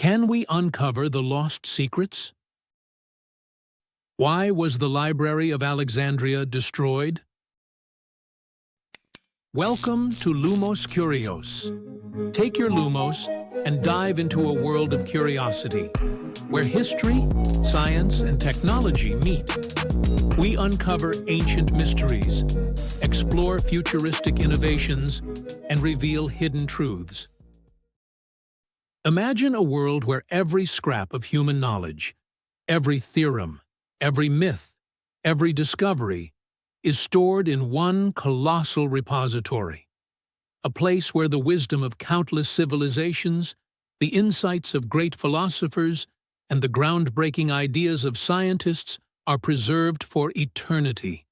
Can we uncover the lost secrets? Why was the Library of Alexandria destroyed? Welcome to LumosCurios. Take your Lumos and dive into a world of curiosity, where history, science, and technology meet. We uncover ancient mysteries, explore futuristic innovations, and reveal hidden truths. Imagine a world where every scrap of human knowledge, every theorem, every myth, every discovery is stored in one colossal repository. A place where the wisdom of countless civilizations, the insights of great philosophers, and the groundbreaking ideas of scientists are preserved for eternity.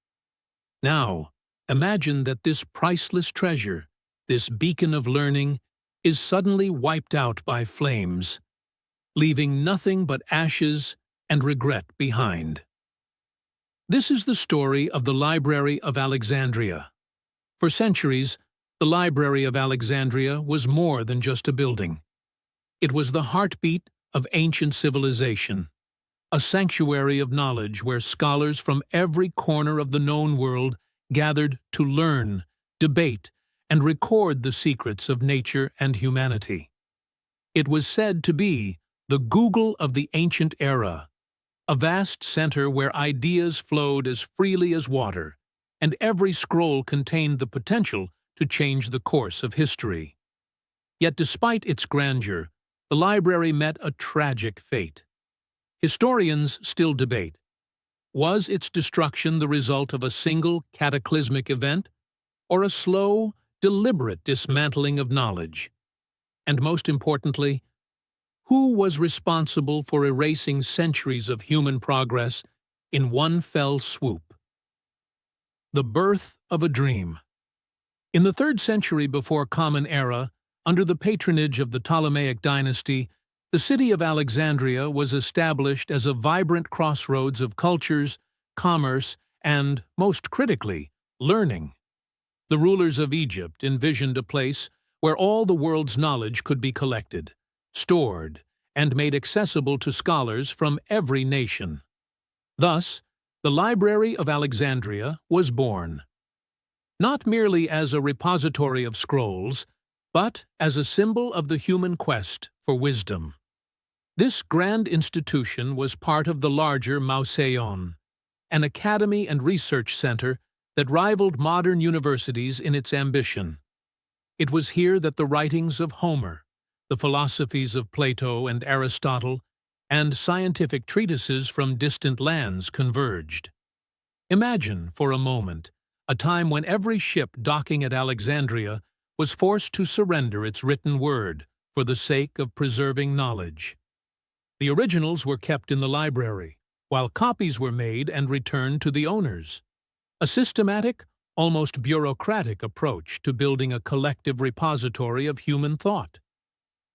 Now, imagine that this priceless treasure, this beacon of learning, is suddenly wiped out by flames, leaving nothing but ashes and regret behind. This is the story of the Library of Alexandria. For centuries, the Library of Alexandria was more than just a building. It was the heartbeat of ancient civilization, a sanctuary of knowledge where scholars from every corner of the known world gathered to learn, debate, and record the secrets of nature and humanity. It was said to be the Google of the ancient era, a vast center where ideas flowed as freely as water, and every scroll contained the potential to change the course of history. Yet despite its grandeur, the library met a tragic fate. Historians still debate. Was its destruction the result of a single cataclysmic event, or a slow, deliberate dismantling of knowledge? And most importantly, who was responsible for erasing centuries of human progress in one fell swoop? The birth of a dream. In the 3rd century before Common Era, under the patronage of the Ptolemaic dynasty, the city of Alexandria was established as a vibrant crossroads of cultures, commerce, and, most critically, learning. The rulers of Egypt envisioned a place where all the world's knowledge could be collected, stored, and made accessible to scholars from every nation. Thus, the Library of Alexandria was born. Not merely as a repository of scrolls, but as a symbol of the human quest for wisdom. This grand institution was part of the larger Mauseon, an academy and research center that rivaled modern universities in its ambition. It was here that the writings of Homer, the philosophies of Plato and Aristotle, and scientific treatises from distant lands converged. Imagine, for a moment, a time when every ship docking at Alexandria was forced to surrender its written word for the sake of preserving knowledge. The originals were kept in the library, while copies were made and returned to the owners. A systematic, almost bureaucratic approach to building a collective repository of human thought.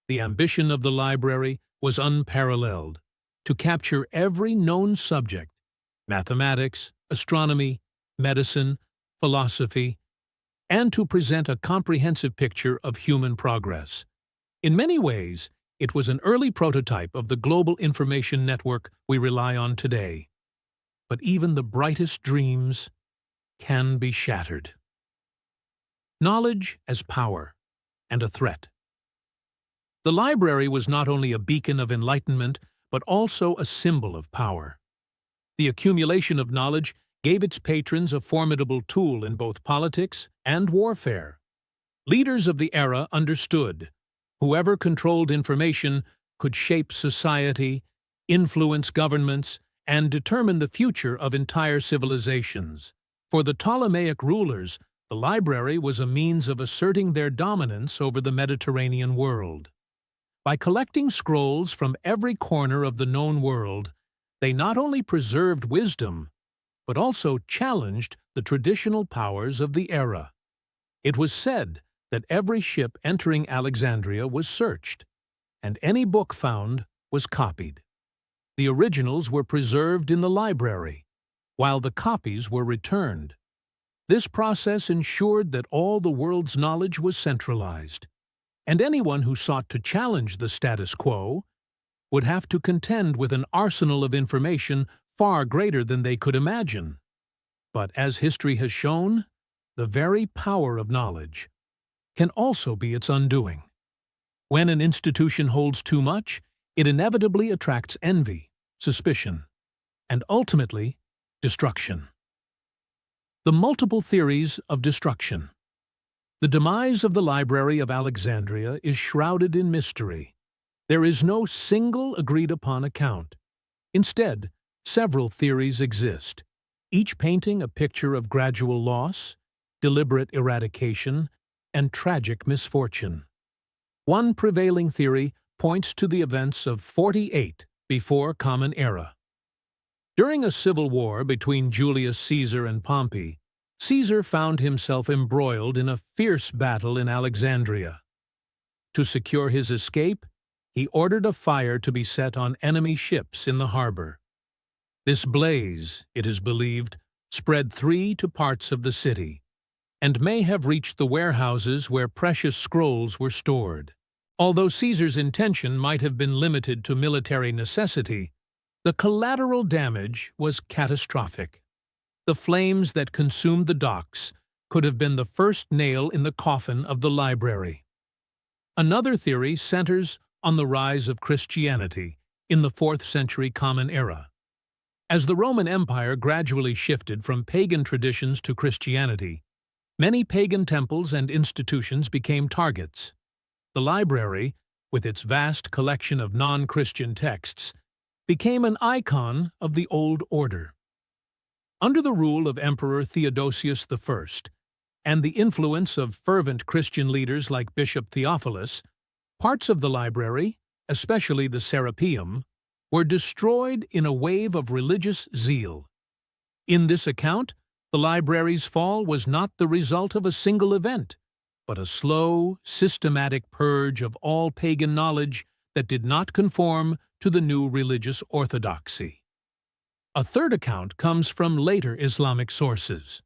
The ambition of the library was unparalleled, to capture every known subject: mathematics, astronomy, medicine, philosophy, and to present a comprehensive picture of human progress. In many ways, it was an early prototype of the global information network we rely on today. But even the brightest dreams can be shattered. Knowledge as power and a threat. The library was not only a beacon of enlightenment, but also a symbol of power. The accumulation of knowledge gave its patrons a formidable tool in both politics and warfare. Leaders of the era understood whoever controlled information could shape society, influence governments, and determine the future of entire civilizations. For the Ptolemaic rulers, the library was a means of asserting their dominance over the Mediterranean world. By collecting scrolls from every corner of the known world, they not only preserved wisdom, but also challenged the traditional powers of the era. It was said that every ship entering Alexandria was searched, and any book found was copied. The originals were preserved in the library, while the copies were returned. This process ensured that all the world's knowledge was centralized, and anyone who sought to challenge the status quo would have to contend with an arsenal of information far greater than they could imagine. But as history has shown, the very power of knowledge can also be its undoing. When an institution holds too much, it inevitably attracts envy, suspicion, and ultimately, destruction. The multiple theories of destruction. The demise of the Library of Alexandria is shrouded in mystery. There is no single agreed-upon account. Instead, several theories exist, each painting a picture of gradual loss, deliberate eradication, and tragic misfortune. One prevailing theory points to the events of 48 before Common Era. During a civil war between Julius Caesar and Pompey, Caesar found himself embroiled in a fierce battle in Alexandria. To secure his escape, he ordered a fire to be set on enemy ships in the harbor. This blaze, it is believed, spread 3 parts of the city, and may have reached the warehouses where precious scrolls were stored. Although Caesar's intention might have been limited to military necessity, the collateral damage was catastrophic. The flames that consumed the docks could have been the first nail in the coffin of the library. Another theory centers on the rise of Christianity in the 4th century Common Era. As the Roman Empire gradually shifted from pagan traditions to Christianity, many pagan temples and institutions became targets. The library, with its vast collection of non-Christian texts, became an icon of the old order. Under the rule of Emperor Theodosius I and the influence of fervent Christian leaders like Bishop Theophilus, parts of the library, especially the Serapeum, were destroyed in a wave of religious zeal. In this account, the library's fall was not the result of a single event, but a slow, systematic purge of all pagan knowledge that did not conform to the new religious orthodoxy. A third account comes from later Islamic sources.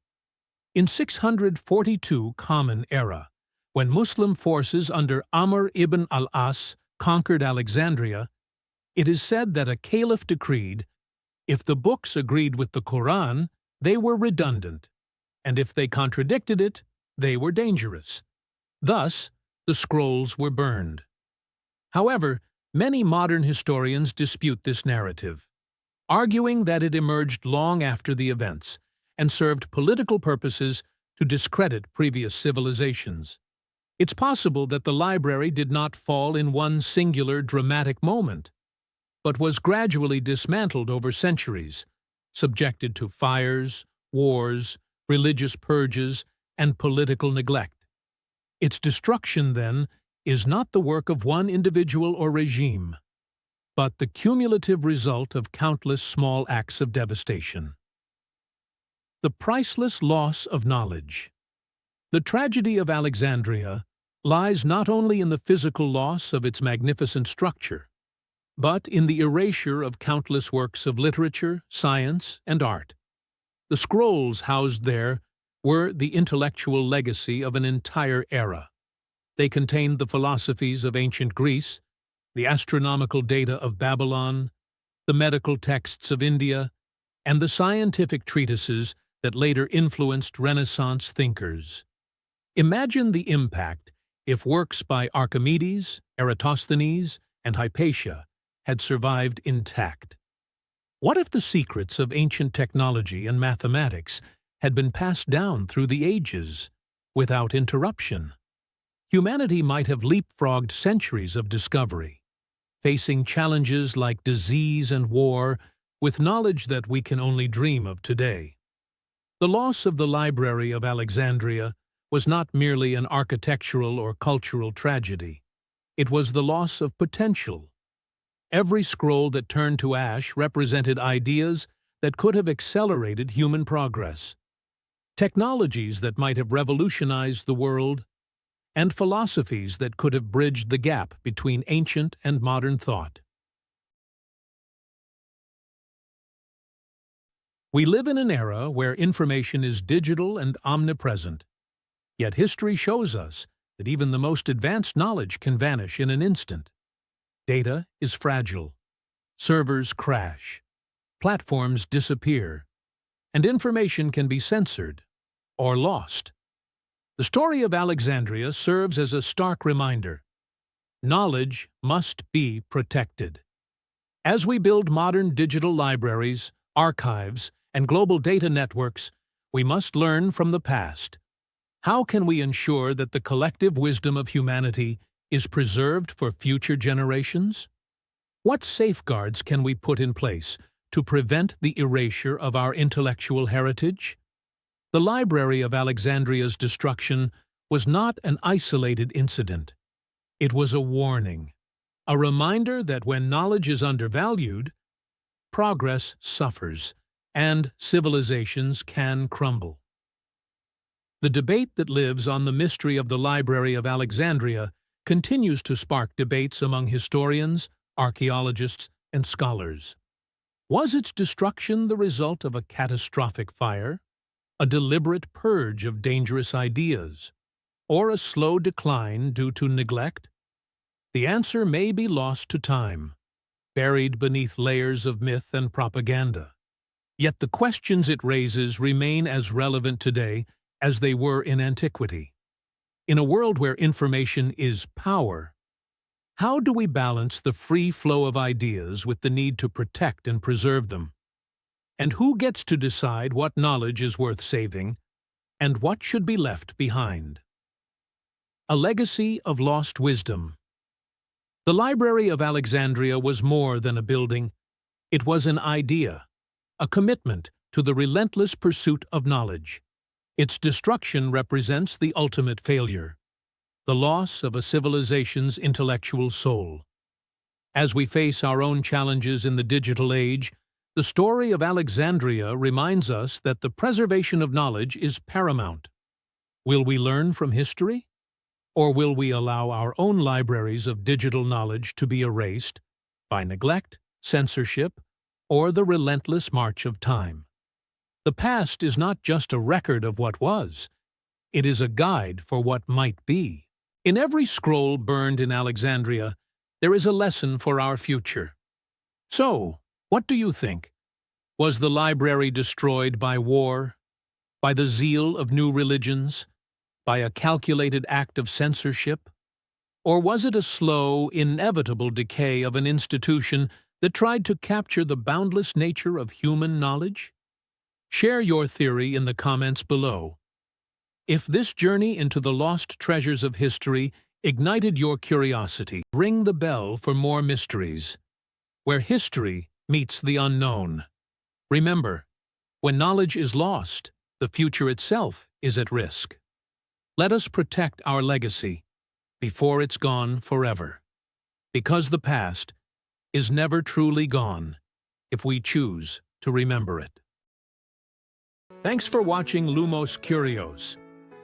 In 642 Common Era, when Muslim forces under Amr ibn al-As conquered Alexandria, it is said that a caliph decreed, if the books agreed with the Quran, they were redundant, and if they contradicted it, they were dangerous. Thus, the scrolls were burned. However, many modern historians dispute this narrative, arguing that it emerged long after the events and served political purposes to discredit previous civilizations. It's possible that the library did not fall in one singular dramatic moment, but was gradually dismantled over centuries, subjected to fires, wars, religious purges, and political neglect. Its destruction, then, is not the work of one individual or regime, but the cumulative result of countless small acts of devastation. The priceless loss of knowledge. The tragedy of Alexandria lies not only in the physical loss of its magnificent structure, but in the erasure of countless works of literature, science, and art. The scrolls housed there were the intellectual legacy of an entire era. They contained the philosophies of ancient Greece, the astronomical data of Babylon, the medical texts of India, and the scientific treatises that later influenced Renaissance thinkers. Imagine the impact if works by Archimedes, Eratosthenes, and Hypatia had survived intact. What if the secrets of ancient technology and mathematics had been passed down through the ages without interruption? Humanity might have leapfrogged centuries of discovery, facing challenges like disease and war with knowledge that we can only dream of today. The loss of the Library of Alexandria was not merely an architectural or cultural tragedy. It was the loss of potential. Every scroll that turned to ash represented ideas that could have accelerated human progress, technologies that might have revolutionized the world, and philosophies that could have bridged the gap between ancient and modern thought. We live in an era where information is digital and omnipresent, yet history shows us that even the most advanced knowledge can vanish in an instant. Data is fragile. Servers crash. Platforms disappear. And information can be censored or lost. The story of Alexandria serves as a stark reminder. Knowledge must be protected. As we build modern digital libraries, archives, and global data networks, we must learn from the past. How can we ensure that the collective wisdom of humanity is preserved for future generations? What safeguards can we put in place to prevent the erasure of our intellectual heritage? The Library of Alexandria's destruction was not an isolated incident. It was a warning, a reminder that when knowledge is undervalued, progress suffers and civilizations can crumble. The debate that lives on the mystery of the Library of Alexandria continues to spark debates among historians, archaeologists, and scholars. Was its destruction the result of a catastrophic fire, a deliberate purge of dangerous ideas, or a slow decline due to neglect? The answer may be lost to time, buried beneath layers of myth and propaganda. Yet the questions it raises remain as relevant today as they were in antiquity. In a world where information is power, how do we balance the free flow of ideas with the need to protect and preserve them? And who gets to decide what knowledge is worth saving and what should be left behind? A legacy of lost wisdom. The Library of Alexandria was more than a building. It was an idea, a commitment to the relentless pursuit of knowledge. Its destruction represents the ultimate failure, the loss of a civilization's intellectual soul. As we face our own challenges in the digital age, the story of Alexandria reminds us that the preservation of knowledge is paramount. Will we learn from history? Or will we allow our own libraries of digital knowledge to be erased by neglect, censorship, or the relentless march of time? The past is not just a record of what was. It is a guide for what might be. In every scroll burned in Alexandria, there is a lesson for our future. So, what do you think? Was the library destroyed by war, by the zeal of new religions, by a calculated act of censorship? Or was it a slow, inevitable decay of an institution that tried to capture the boundless nature of human knowledge? Share your theory in the comments below. If this journey into the lost treasures of history ignited your curiosity, ring the bell for more mysteries, where history meets the unknown. Remember, when knowledge is lost, the future itself is at risk. Let us protect our legacy before it's gone forever, because the past is never truly gone if we choose to remember it. Thanks for watching LumosCurios.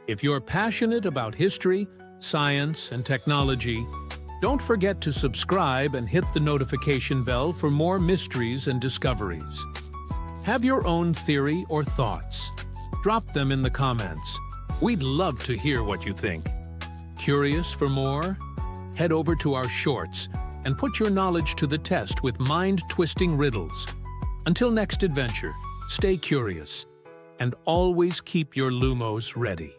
If you're passionate about history, science, and technology, don't forget to subscribe and hit the notification bell for more mysteries and discoveries. Have your own theory or thoughts? Drop them in the comments. We'd love to hear what you think. Curious for more? Head over to our shorts and put your knowledge to the test with mind-twisting riddles. Until next adventure, stay curious and always keep your Lumos ready.